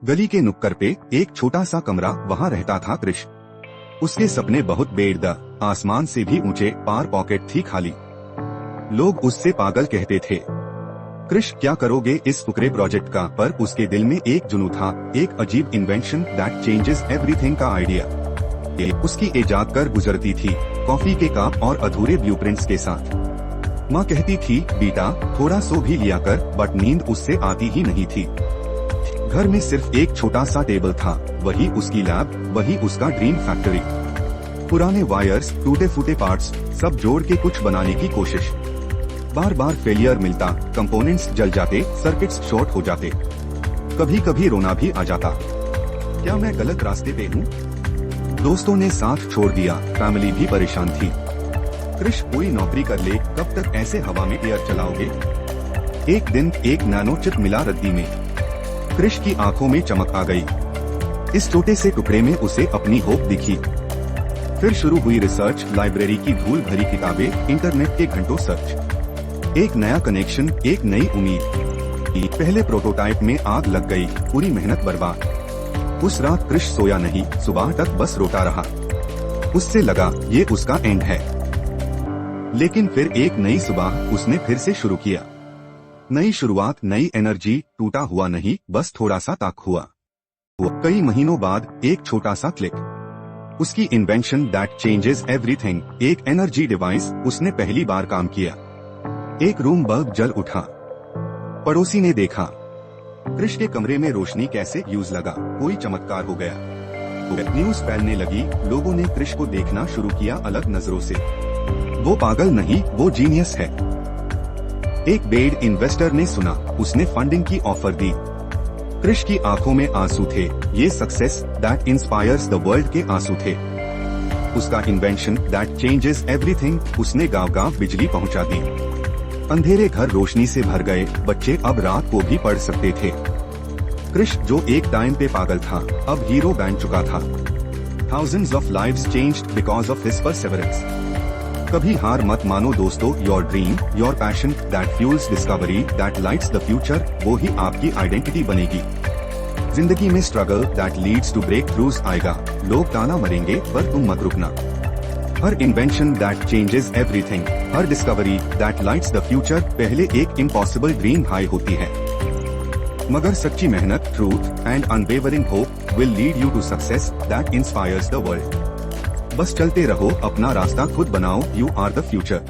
गली के नुक्कड़ पे एक छोटा सा कमरा, वहाँ रहता था कृष। उसके सपने बहुत बेड़, आसमान से भी ऊंचे, पार पॉकेट थी खाली। लोग उससे पागल कहते थे। कृष, क्या करोगे इस फुकरे प्रोजेक्ट का? पर उसके दिल में एक जुनून था, एक अजीब इन्वेंशन दैट चेंजेस एवरीथिंग का आइडिया। ये उसकी इजाद कर गुजरती थी, कॉफी के कप और अधूरे ब्लूप्रिंट्स के साथ। माँ कहती थी, बेटा थोड़ा सो भी लिया कर, बट नींद उससे आती ही नहीं थी। घर में सिर्फ एक छोटा सा टेबल था, वही उसकी लैब, वही उसका ड्रीम फैक्ट्री। पुराने वायर्स, टूटे फूटे पार्ट्स, सब जोड़ के कुछ बनाने की कोशिश। बार बार फेलियर मिलता, कंपोनेंट्स जल जाते, सर्किट्स शॉर्ट हो जाते। कभी कभी रोना भी आ जाता। क्या मैं गलत रास्ते पे हूँ? दोस्तों ने साथ छोड़ दिया, फैमिली भी परेशान थी। कृष, कोई नौकरी कर ले, कब तक ऐसे हवा में एयर चलाओगे? एक दिन एक नैनो चिप मिला रद्दी में। कृष की आंखों में चमक आ गई। इस छोटे से टुकड़े में उसे अपनी होप दिखी। फिर शुरू हुई रिसर्च, लाइब्रेरी की धूल भरी किताबें, इंटरनेट के घंटों सर्च। एक नया कनेक्शन, एक नई उम्मीद। पहले प्रोटोटाइप में आग लग गई, पूरी मेहनत बर्बाद। उस रात कृष सोया नहीं, सुबह तक बस रोता रहा। उससे लगा ये उसका एंड है। लेकिन फिर एक नई सुबह उसने फिर से शुरू किया। नई शुरुआत, नई एनर्जी। टूटा हुआ नहीं, बस थोड़ा सा ताक हुआ। कई महीनों बाद एक छोटा सा क्लिक। उसकी इन्वेंशन दैट चेंजेस एवरीथिंग, एक एनर्जी डिवाइस, उसने पहली बार काम किया। एक रूम बल्ब जल उठा। पड़ोसी ने देखा, कृष के कमरे में रोशनी कैसे यूज लगा, कोई चमत्कार हो गया। न्यूज फैलने लगी, लोगों ने कृष को देखना शुरू किया अलग नजरों से। वो पागल नहीं, वो जीनियस है। एक बेड इन्वेस्टर ने सुना, उसने फंडिंग की ऑफर दी। कृष की आंखों में आंसू थे, ये success that inspires the world के आंसू थे। उसका इन्वेंशन दैट चेंजेस एवरीथिंग, उसने गांव-गांव बिजली पहुंचा दी। अंधेरे घर रोशनी से भर गए, बच्चे अब रात को भी पढ़ सकते थे। कृष, जो एक टाइम पे पागल था, अब हीरो बन चुका था। Thousands of lives changed because of his perseverance. कभी हार मत मानो दोस्तों, your dream, your passion that fuels discovery, that lights the future, वो ही आपकी आइडेंटिटी बनेगी। जिंदगी में struggle that leads to breakthroughs आएगा। लोग ताना मरेंगे, पर तुम मत रुकना। हर इन्वेंशन दैट चेंजेस एवरीथिंग, हर discovery that lights the future, पहले एक इम्पॉसिबल ड्रीम हाई होती है, मगर सच्ची मेहनत, truth and unwavering hope will lead you to success that inspires the world. बस चलते रहो, अपना रास्ता खुद बनाओ, यू आर द फ्यूचर।